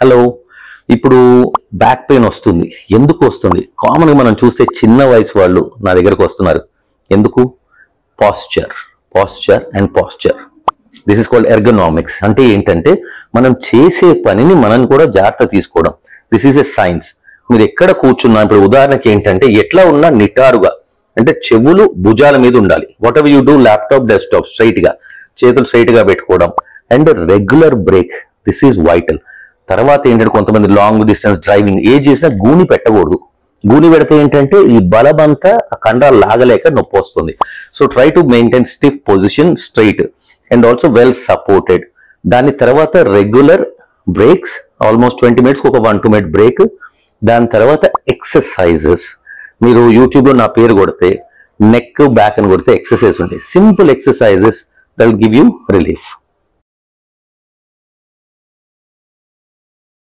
Hello. ఇప్పుడు back pain వస్తుంది. ఎందుకు వస్తుంది? కామన్గా మనం చూస్తే చిన్న వయసు వాళ్ళు నా దగ్గరకు వస్తున్నారు. ఎందుకు? Posture and posture. This is called ergonomics. అంటే ఏంటంటే మనం చేసే పనిని మనం కూడా జాగ్రత్త తీసుకోవడం. This is a science. మీరు ఎక్కడ కూర్చున్నా, ఇప్పుడు ఉదాహరణకి ఏంటంటే ఎట్లా ఉన్నా నిటారుగా, అంటే చెవులు భుజాల మీద ఉండాలి. What ever you do, laptop desktop straight గా, చేతులు స్ట్రైట్ గా పెట్టుకోవడం and regular break. This is vital. తర్వాత ఏంటంటే కొంతమంది లాంగ్ డిస్టెన్స్ డ్రైవింగ్ ఏం చేసినా గూని పెట్టకూడదు. గూని పెడితే ఏంటంటే ఈ బలం అంతా కండరాలు లాగలేక నొప్పి వస్తుంది. So try to maintain stiff position, straight and also well supported. దాని తర్వాత రెగ్యులర్ బ్రేక్స్, ఆల్మోస్ట్ 20 minutes ఒక 1-2 minute బ్రేక్. దాని తర్వాత ఎక్సర్సైజెస్. మీరు యూట్యూబ్లో నా పేరు కొడితే నెక్ బ్యాక్ అని కొడితే ఎక్సర్సైజ్ ఉంటాయి. Simple exercises that will give you relief.